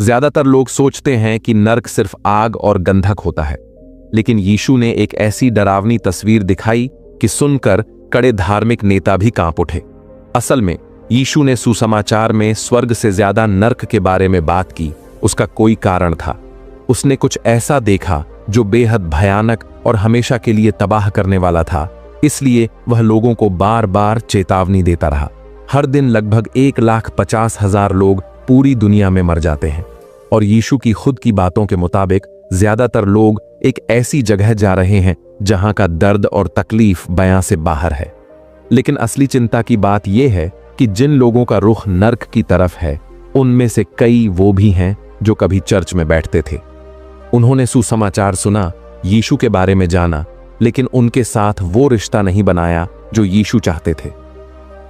ज्यादातर लोग सोचते हैं कि नर्क सिर्फ आग और गंधक होता है, लेकिन यीशु ने एक ऐसी डरावनी तस्वीर दिखाई कि सुनकर कड़े धार्मिक नेता भी कांप उठे। असल में यीशु ने सुसमाचार में स्वर्ग से ज्यादा नर्क के बारे में बात की। उसका कोई कारण था। उसने कुछ ऐसा देखा जो बेहद भयानक और हमेशा के लिए तबाह करने वाला था। इसलिए वह लोगों को बार बार चेतावनी देता रहा। हर दिन लगभग 1,50,000 लोग पूरी दुनिया में मर जाते हैं, और यीशु की खुद की बातों के मुताबिक ज्यादातर लोग एक ऐसी जगह जा रहे हैं जहां का दर्द और तकलीफ बयां से बाहर है। लेकिन असली चिंता की बात यह है कि जिन लोगों का रुख नर्क की तरफ है, उनमें से कई वो भी हैं जो कभी चर्च में बैठते थे। उन्होंने सुसमाचार सुना, यीशु के बारे में जाना, लेकिन उनके साथ वो रिश्ता नहीं बनाया जो यीशु चाहते थे।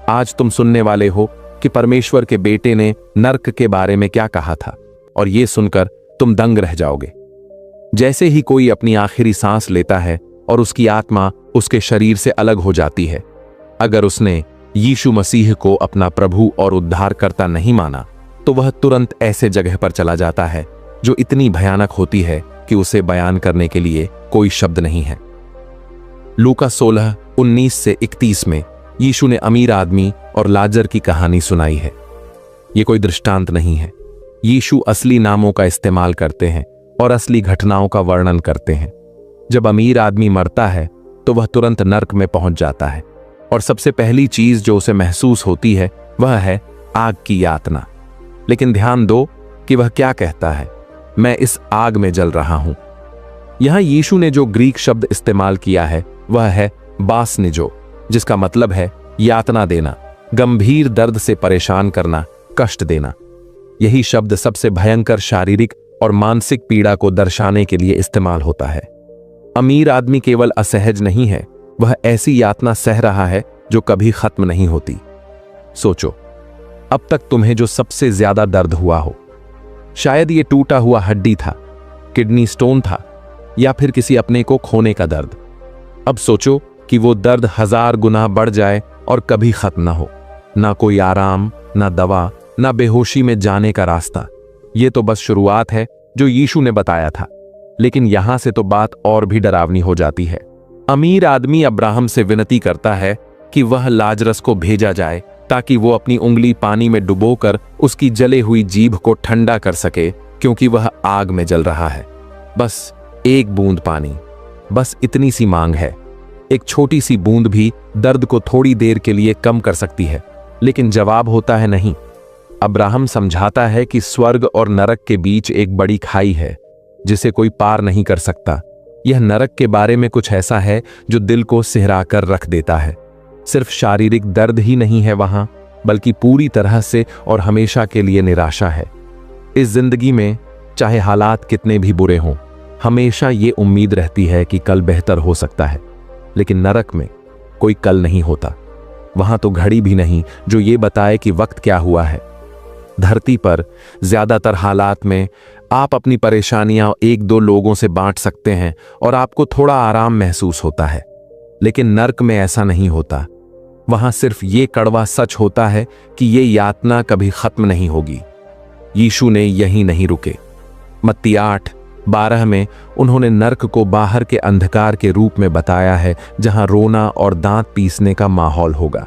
आज तुम सुनने वाले हो कि परमेश्वर के बेटे ने नर्क के बारे में क्या कहा था, और ये सुनकर तुम दंग रह जाओगे। जैसे ही कोई अपनी आखिरी सांस लेता है और उसकी आत्मा उसके शरीर से अलग हो जाती है, अगर उसने यीशु मसीह को अपना प्रभु और उद्धारकर्ता नहीं माना, तो वह तुरंत ऐसे जगह पर चला जाता है जो इतनी भयानक होती है कि उसे बयान करने के लिए कोई शब्द नहीं है। लूका 16:19-31 में यीशु ने अमीर आदमी और लाजर की कहानी सुनाई है। यह कोई दृष्टांत नहीं है। यीशु असली नामों का इस्तेमाल करते हैं और असली घटनाओं का वर्णन करते हैं। जब अमीर आदमी मरता है तो वह तुरंत नर्क में पहुंच जाता है, और सबसे पहली चीज जो उसे महसूस होती है वह है आग की यातना। लेकिन ध्यान दो कि वह क्या कहता है, मैं इस आग में जल रहा हूं। यहां यीशु ने जो ग्रीक शब्द इस्तेमाल किया है वह है बासनिजो, जिसका मतलब है यातना देना, गंभीर दर्द से परेशान करना, कष्ट देना। यही शब्द सबसे भयंकर शारीरिक और मानसिक पीड़ा को दर्शाने के लिए इस्तेमाल होता है। अमीर आदमी केवल असहज नहीं है, वह ऐसी यातना सह रहा है जो कभी खत्म नहीं होती। सोचो, अब तक तुम्हें जो सबसे ज्यादा दर्द हुआ हो, शायद ये टूटा हुआ हड्डी था, किडनी स्टोन था, या फिर किसी अपने को खोने का दर्द। अब सोचो कि वो दर्द 1000 गुना बढ़ जाए और कभी खत्म ना हो। ना कोई आराम, ना दवा, ना बेहोशी में जाने का रास्ता। ये तो बस शुरुआत है जो यीशु ने बताया था। लेकिन यहां से तो बात और भी डरावनी हो जाती है। अमीर आदमी अब्राहम से विनती करता है कि वह लाजरस को भेजा जाए ताकि वो अपनी उंगली पानी में डुबोकर उसकी जले हुई जीभ को ठंडा कर सके, क्योंकि वह आग में जल रहा है। बस एक बूंद पानी, बस इतनी सी मांग है। एक छोटी सी बूंद भी दर्द को थोड़ी देर के लिए कम कर सकती है। लेकिन जवाब होता है नहीं। अब्राहम समझाता है कि स्वर्ग और नरक के बीच एक बड़ी खाई है जिसे कोई पार नहीं कर सकता। यह नरक के बारे में कुछ ऐसा है जो दिल को सिहरा कर रख देता है। सिर्फ शारीरिक दर्द ही नहीं है वहां, बल्कि पूरी तरह से और हमेशा के लिए निराशा है। इस जिंदगी में चाहे हालात कितने भी बुरे हों, हमेशा ये उम्मीद रहती है कि कल बेहतर हो सकता है। लेकिन नरक में कोई कल नहीं होता। वहां तो घड़ी भी नहीं जो ये बताए कि वक्त क्या हुआ है। धरती पर ज्यादातर हालात में आप अपनी परेशानियां 1-2 लोगों से बांट सकते हैं और आपको थोड़ा आराम महसूस होता है। लेकिन नर्क में ऐसा नहीं होता। वहां सिर्फ ये कड़वा सच होता है कि ये यातना कभी खत्म नहीं होगी। यीशु ने यहीं नहीं रुके। मत्ती 8:12 में उन्होंने नर्क को बाहर के अंधकार के रूप में बताया है, जहां रोना और दांत पीसने का माहौल होगा।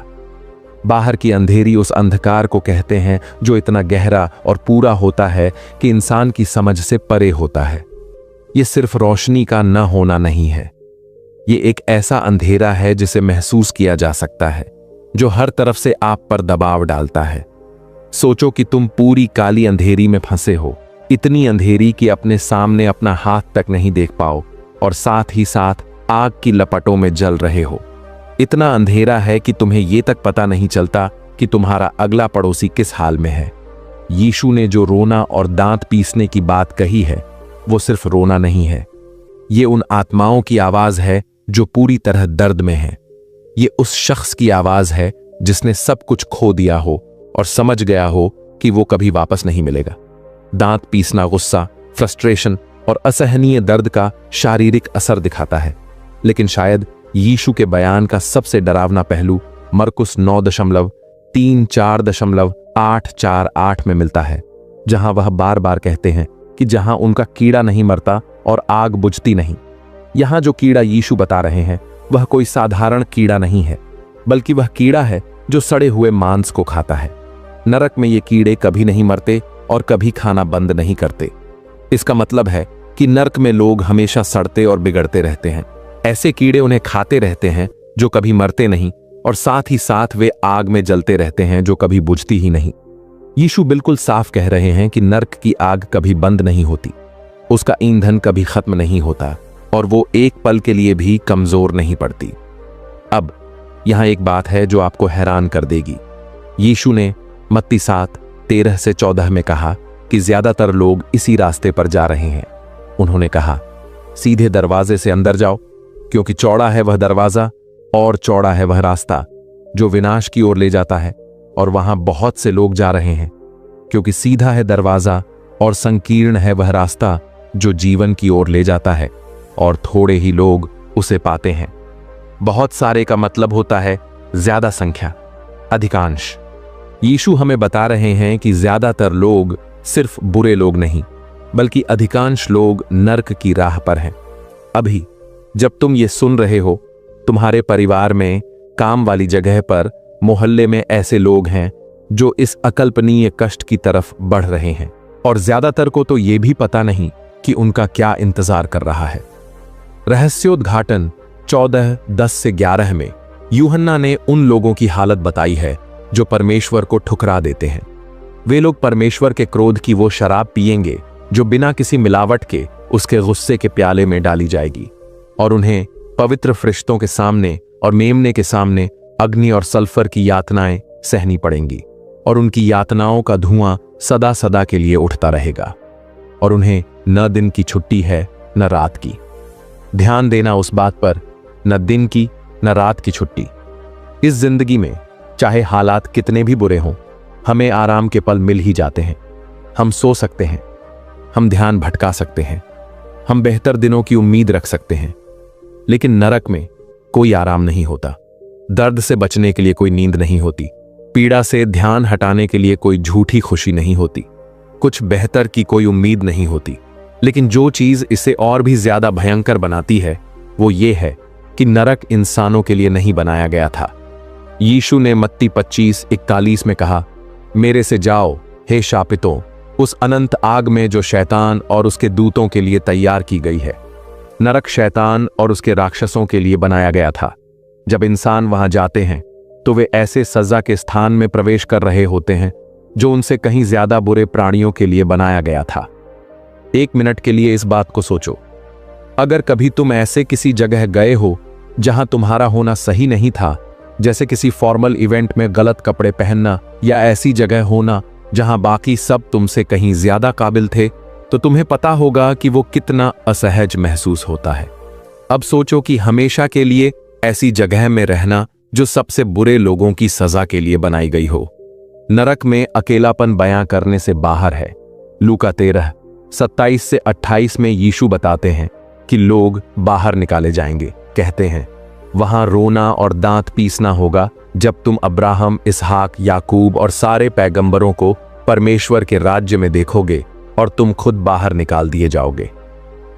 बाहर की अंधेरी उस अंधकार को कहते हैं जो इतना गहरा और पूरा होता है कि इंसान की समझ से परे होता है। यह सिर्फ रोशनी का न होना नहीं है, ये एक ऐसा अंधेरा है जिसे महसूस किया जा सकता है, जो हर तरफ से आप पर दबाव डालता है। सोचो कि तुम पूरी काली अंधेरी में फंसे हो, इतनी अंधेरी कि अपने सामने अपना हाथ तक नहीं देख पाओ, और साथ ही साथ आग की लपटों में जल रहे हो। इतना अंधेरा है कि तुम्हें यह तक पता नहीं चलता कि तुम्हारा अगला पड़ोसी किस हाल में है। यीशु ने जो रोना और दांत पीसने की बात कही है, वो सिर्फ रोना नहीं है। ये उन आत्माओं की आवाज है जो पूरी तरह दर्द में है। ये उस शख्स की आवाज है जिसने सब कुछ खो दिया हो और समझ गया हो कि वो कभी वापस नहीं मिलेगा। दांत पीसना गुस्सा, फ्रस्ट्रेशन और असहनीय दर्द का शारीरिक असर दिखाता है। लेकिन शायद यीशु के बयान का सबसे डरावना पहलू मरकुस 9:34-848 में मिलता है। जहां वह बार बार कहते हैं कि जहां उनका कीड़ा नहीं मरता और आग बुझती नहीं। यहां जो कीड़ा यीशु बता रहे हैं वह कोई साधारण कीड़ा नहीं है, बल्कि वह कीड़ा है जो सड़े हुए मांस को खाता है। नरक में ये कीड़े कभी नहीं मरते और कभी खाना बंद नहीं करते। इसका मतलब है कि नरक में लोग हमेशा सड़ते और बिगड़ते रहते हैं। ऐसे कीड़े उन्हें खाते रहते हैं जो कभी मरते नहीं, और साथ ही साथ वे आग में जलते रहते हैं जो कभी बुझती ही नहीं। यीशु बिल्कुल साफ कह रहे हैं कि नरक की आग कभी बंद नहीं होती, उसका ईंधन कभी खत्म नहीं होता और वो एक पल के लिए भी कमजोर नहीं पड़ती। अब यहां एक बात है जो आपको हैरान कर देगी। यीशु ने मत्ती 7:13-14 में कहा कि ज्यादातर लोग इसी रास्ते पर जा रहे हैं। उन्होंने कहा, सीधे दरवाजे से अंदर जाओ, क्योंकि चौड़ा है वह दरवाजा और चौड़ा है वह रास्ता जो विनाश की ओर ले जाता है, और वहां बहुत से लोग जा रहे हैं। क्योंकि सीधा है दरवाजा और संकीर्ण है वह रास्ता जो जीवन की ओर ले जाता है, और थोड़े ही लोग उसे पाते हैं। बहुत सारे का मतलब होता है ज्यादा संख्या, अधिकांश। यीशु हमें बता रहे हैं कि ज्यादातर लोग सिर्फ बुरे लोग नहीं, बल्कि अधिकांश लोग नर्क की राह पर हैं। अभी जब तुम ये सुन रहे हो, तुम्हारे परिवार में, काम वाली जगह पर, मोहल्ले में ऐसे लोग हैं जो इस अकल्पनीय कष्ट की तरफ बढ़ रहे हैं, और ज्यादातर को तो यह भी पता नहीं कि उनका क्या इंतजार कर रहा है। रहस्योद्घाटन 14:10-11 में यूहन्ना ने उन लोगों की हालत बताई है जो परमेश्वर को ठुकरा देते हैं। वे लोग परमेश्वर के क्रोध की वो शराब पिएंगे जो बिना किसी मिलावट के उसके गुस्से के प्याले में डाली जाएगी, और उन्हें पवित्र फरिश्तों के सामने और मेमने के सामने अग्नि और सल्फर की यातनाएं सहनी पड़ेंगी, और उनकी यातनाओं का धुआं सदा सदा के लिए उठता रहेगा, और उन्हें न दिन की छुट्टी है न रात की। ध्यान देना उस बात पर, न दिन की न रात की छुट्टी। इस जिंदगी में चाहे हालात कितने भी बुरे हों, हमें आराम के पल मिल ही जाते हैं। हम सो सकते हैं, हम ध्यान भटका सकते हैं, हम बेहतर दिनों की उम्मीद रख सकते हैं, लेकिन नरक में कोई आराम नहीं होता। दर्द से बचने के लिए कोई नींद नहीं होती, पीड़ा से ध्यान हटाने के लिए कोई झूठी खुशी नहीं होती, कुछ बेहतर की कोई उम्मीद नहीं होती। लेकिन जो चीज इसे और भी ज्यादा भयंकर बनाती है वो ये है कि नरक इंसानों के लिए नहीं बनाया गया था। यीशु ने मत्ती 25:41 में कहा, मेरे से जाओ हे शापितों, उस अनंत आग में जो शैतान और उसके दूतों के लिए तैयार की गई है। नरक शैतान और उसके राक्षसों के लिए बनाया गया था। जब इंसान वहां जाते हैं तो वे ऐसे सजा के स्थान में प्रवेश कर रहे होते हैं जो उनसे कहीं ज्यादा बुरे प्राणियों के लिए बनाया गया था। 1 मिनट के लिए इस बात को सोचो। अगर कभी तुम ऐसे किसी जगह गए हो जहां तुम्हारा होना सही नहीं था, जैसे किसी फॉर्मल इवेंट में गलत कपड़े पहनना, या ऐसी जगह होना जहां बाकी सब तुमसे कहीं ज्यादा काबिल थे, तो तुम्हें पता होगा कि वो कितना असहज महसूस होता है। अब सोचो कि हमेशा के लिए ऐसी जगह में रहना जो सबसे बुरे लोगों की सजा के लिए बनाई गई हो। नरक में अकेलापन बयां करने से बाहर है। लूका 13:27-28 में यीशु बताते हैं कि लोग बाहर निकाले जाएंगे। कहते हैं, वहां रोना और दांत पीसना होगा जब तुम अब्राहम, इसहाक, याकूब और सारे पैगंबरों को परमेश्वर के राज्य में देखोगे और तुम खुद बाहर निकाल दिए जाओगे।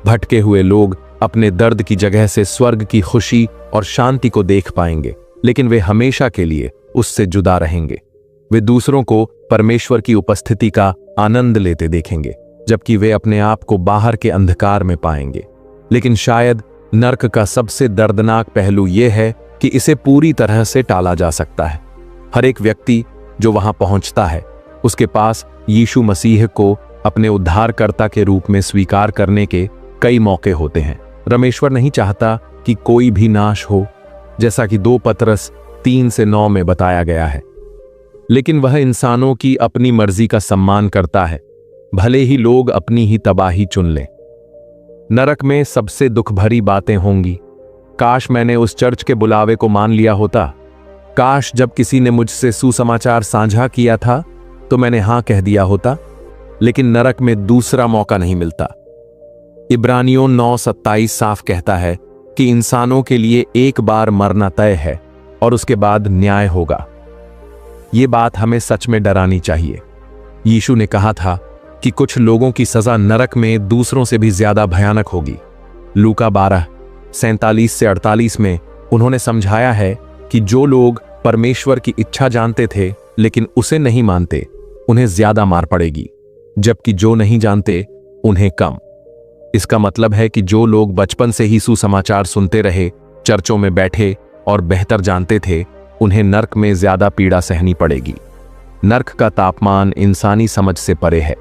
भटके हुए लोग अपने दर्द की जगह से स्वर्ग की खुशी और शांति को देख पाएंगे, लेकिन वे हमेशा के लिए उससे जुदा रहेंगे। वे दूसरों को परमेश्वर की उपस्थिति का आनंद लेते देखेंगे, जबकि वे अपने आप को बाहर के अंधकार में पाएंगे। लेकिन शायद नर्क का सबसे दर्दनाक पहलू यह है कि इसे पूरी तरह से टाला जा सकता है। हर एक व्यक्ति जो वहां पहुंचता है, उसके पास यीशु मसीह को अपने उद्धारकर्ता के रूप में स्वीकार करने के कई मौके होते हैं। परमेश्वर नहीं चाहता कि कोई भी नाश हो, जैसा कि 2 पतरस 3-9 में बताया गया है, लेकिन वह इंसानों की अपनी मर्जी का सम्मान करता है, भले ही लोग अपनी ही तबाही चुन लें। नरक में सबसे दुख भरी बातें होंगी। काश मैंने उस चर्च के बुलावे को मान लिया होता। काश जब किसी ने मुझसे सुसमाचार साझा किया था तो मैंने हां कह दिया होता। लेकिन नरक में दूसरा मौका नहीं मिलता। इब्रानियों 9:27 साफ कहता है कि इंसानों के लिए एक बार मरना तय है और उसके बाद न्याय होगा। यह बात हमें सच में डरानी चाहिए। यीशु ने कहा था कि कुछ लोगों की सजा नरक में दूसरों से भी ज्यादा भयानक होगी। लूका 12:47 से 48 में उन्होंने समझाया है कि जो लोग परमेश्वर की इच्छा जानते थे लेकिन उसे नहीं मानते, उन्हें ज्यादा मार पड़ेगी, जबकि जो नहीं जानते उन्हें कम। इसका मतलब है कि जो लोग बचपन से ही सुसमाचार सुनते रहे, चर्चों में बैठे और बेहतर जानते थे, उन्हें नर्क में ज्यादा पीड़ा सहनी पड़ेगी। नर्क का तापमान इंसानी समझ से परे है।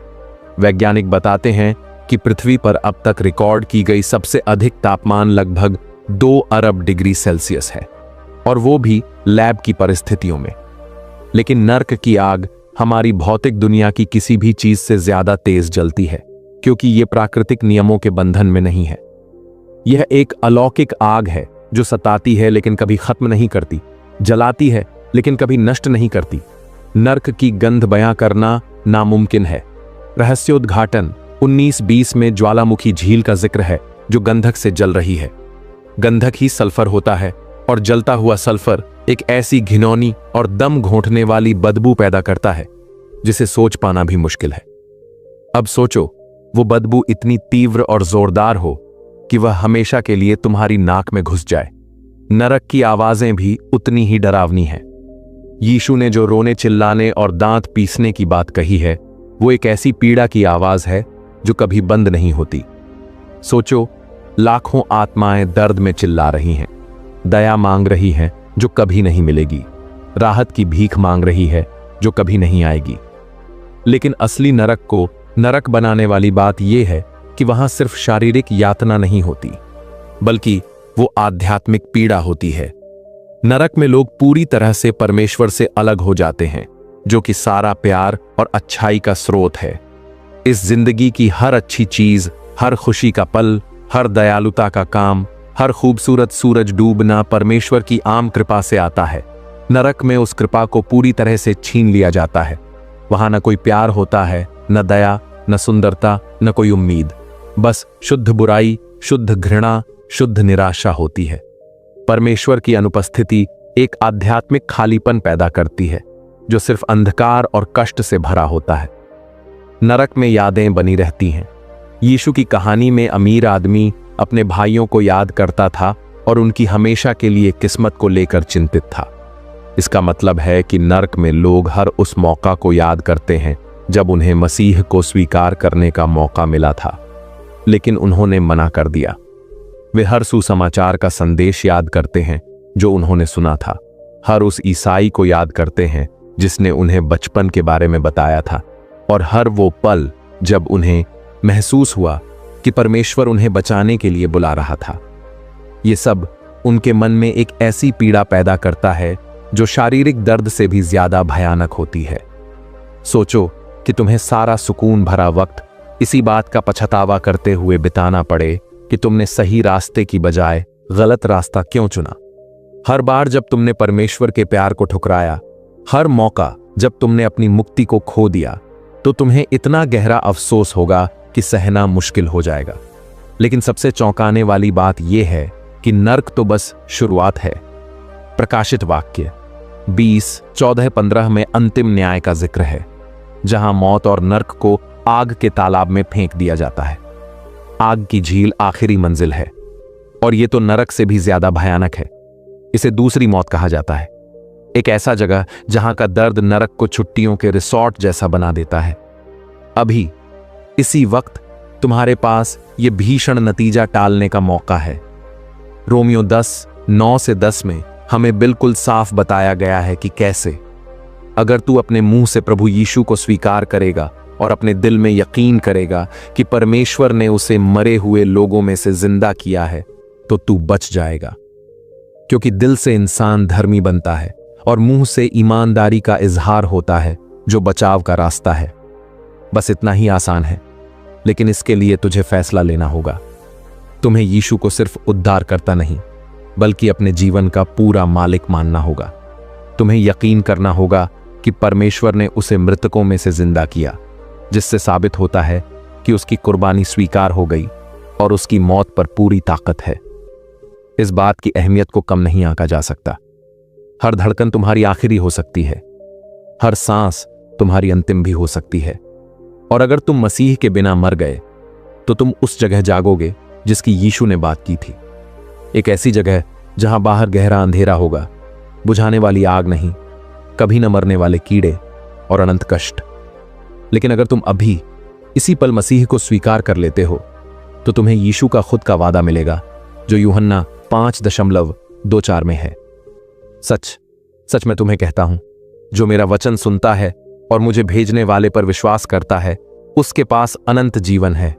वैज्ञानिक बताते हैं कि पृथ्वी पर अब तक रिकॉर्ड की गई सबसे अधिक तापमान लगभग 2 अरब डिग्री सेल्सियस है, और वो भी लैब की परिस्थितियों में। लेकिन नर्क की आग हमारी भौतिक दुनिया की किसी भी चीज से ज्यादा तेज जलती है, क्योंकि ये प्राकृतिक नियमों के बंधन में नहीं है। यह एक अलौकिक आग है जो सताती है लेकिन कभी खत्म नहीं करती, जलाती है लेकिन कभी नष्ट नहीं करती। नर्क की गंध बयां करना नामुमकिन है। रहस्योद्घाटन 1920 में ज्वालामुखी झील का जिक्र है जो गंधक से जल रही है। गंधक ही सल्फर होता है, और जलता हुआ सल्फर एक ऐसी घिनौनी और दम घोंटने वाली बदबू पैदा करता है जिसे सोच पाना भी मुश्किल है। अब सोचो, वो बदबू इतनी तीव्र और जोरदार हो कि वह हमेशा के लिए तुम्हारी नाक में घुस जाए। नरक की आवाजें भी उतनी ही डरावनी हैं। यीशु ने जो रोने चिल्लाने और दांत पीसने की बात कही है, वो एक ऐसी पीड़ा की आवाज है जो कभी बंद नहीं होती। सोचो, लाखों आत्माएं दर्द में चिल्ला रही हैं, दया मांग रही हैं जो कभी नहीं मिलेगी, राहत की भीख मांग रही है जो कभी नहीं आएगी। लेकिन असली नरक को नरक बनाने वाली बात यह है कि वहां सिर्फ शारीरिक यातना नहीं होती, बल्कि वो आध्यात्मिक पीड़ा होती है। नरक में लोग पूरी तरह से परमेश्वर से अलग हो जाते हैं, जो कि सारा प्यार और अच्छाई का स्रोत है। इस जिंदगी की हर अच्छी चीज, हर खुशी का पल, हर दयालुता का काम, हर खूबसूरत सूरज डूबना परमेश्वर की आम कृपा से आता है। नरक में उस कृपा को पूरी तरह से छीन लिया जाता है। वहां न कोई प्यार होता है, न दया, न सुंदरता, न कोई उम्मीद। बस शुद्ध बुराई, शुद्ध घृणा, शुद्ध निराशा होती है। परमेश्वर की अनुपस्थिति एक आध्यात्मिक खालीपन पैदा करती है जो सिर्फ अंधकार और कष्ट से भरा होता है। नरक में यादें बनी रहती हैं। यीशु की कहानी में अमीर आदमी अपने भाइयों को याद करता था और उनकी हमेशा के लिए किस्मत को लेकर चिंतित था। इसका मतलब है कि नरक में लोग हर उस मौका को याद करते हैं जब उन्हें मसीह को स्वीकार करने का मौका मिला था, लेकिन उन्होंने मना कर दिया। वे हर सुसमाचार का संदेश याद करते हैं जो उन्होंने सुना था, हर उस ईसाई को याद करते हैं जिसने उन्हें बचपन के बारे में बताया था, और हर वो पल जब उन्हें महसूस हुआ कि परमेश्वर उन्हें बचाने के लिए बुला रहा था। ये सब उनके मन में एक ऐसी पीड़ा पैदा करता है जो शारीरिक दर्द से भी ज्यादा भयानक होती है। सोचो कि तुम्हें सारा सुकून भरा वक्त इसी बात का पछतावा करते हुए बिताना पड़े कि तुमने सही रास्ते की बजाय गलत रास्ता क्यों चुना। हर बार जब तुमने परमेश्वर के प्यार को ठुकराया, हर मौका जब तुमने अपनी मुक्ति को खो दिया, तो तुम्हें इतना गहरा अफसोस होगा कि सहना मुश्किल हो जाएगा। लेकिन सबसे चौंकाने वाली बात यह है कि नर्क तो बस शुरुआत है। प्रकाशित वाक्य 20:14-15 में अंतिम न्याय का जिक्र है, जहां मौत और नर्क को आग के तालाब में फेंक दिया जाता है। आग की झील आखिरी मंजिल है, और यह तो नरक से भी ज्यादा भयानक है। इसे दूसरी मौत कहा जाता है, एक ऐसा जगह जहां का दर्द नरक को छुट्टियों के रिसॉर्ट जैसा बना देता है। अभी इसी वक्त तुम्हारे पास यह भीषण नतीजा टालने का मौका है। रोमियो 10:9-10 में हमें बिल्कुल साफ बताया गया है कि कैसे। अगर तू अपने मुंह से प्रभु यीशु को स्वीकार करेगा और अपने दिल में यकीन करेगा कि परमेश्वर ने उसे मरे हुए लोगों में से जिंदा किया है, तो तू बच जाएगा। क्योंकि दिल से इंसान धर्मी बनता है और मुंह से ईमानदारी का इजहार होता है, जो बचाव का रास्ता है। बस इतना ही आसान है, लेकिन इसके लिए तुझे फैसला लेना होगा। तुम्हें यीशु को सिर्फ उद्धार करता नहीं, बल्कि अपने जीवन का पूरा मालिक मानना होगा। तुम्हें यकीन करना होगा कि परमेश्वर ने उसे मृतकों में से जिंदा किया, जिससे साबित होता है कि उसकी कुर्बानी स्वीकार हो गई और उसकी मौत पर पूरी ताकत है। इस बात की अहमियत को कम नहीं आंका जा सकता। हर धड़कन तुम्हारी आखिरी हो सकती है, हर सांस तुम्हारी अंतिम भी हो सकती है, और अगर तुम मसीह के बिना मर गए तो तुम उस जगह जागोगे जिसकी यीशु ने बात की थी। एक ऐसी जगह जहां बाहर गहरा अंधेरा होगा, बुझाने वाली आग नहीं, कभी न मरने वाले कीड़े और अनंत कष्ट। लेकिन अगर तुम अभी इसी पल मसीह को स्वीकार कर लेते हो तो तुम्हें यीशु का खुद का वादा मिलेगा जो यूहन्ना 5:24 में है। सच सच मैं तुम्हें कहता हूं, जो मेरा वचन सुनता है और मुझे भेजने वाले पर विश्वास करता है, उसके पास अनंत जीवन है।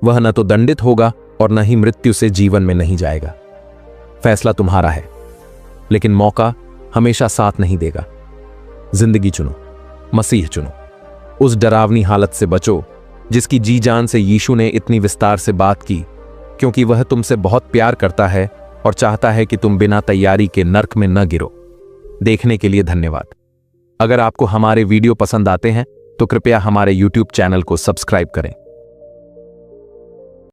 वह न तो दंडित होगा और न ही मृत्यु से जीवन में नहीं जाएगा। फैसला तुम्हारा है, लेकिन मौका हमेशा साथ नहीं देगा। जिंदगी चुनो, मसीह चुनो। उस डरावनी हालत से बचो जिसकी जी जान से यीशु ने इतनी विस्तार से बात की, क्योंकि वह तुमसे बहुत प्यार करता है और चाहता है कि तुम बिना तैयारी के नर्क में न गिरो। देखने के लिए धन्यवाद। अगर आपको हमारे वीडियो पसंद आते हैं तो कृपया हमारे YouTube चैनल को सब्सक्राइब करें।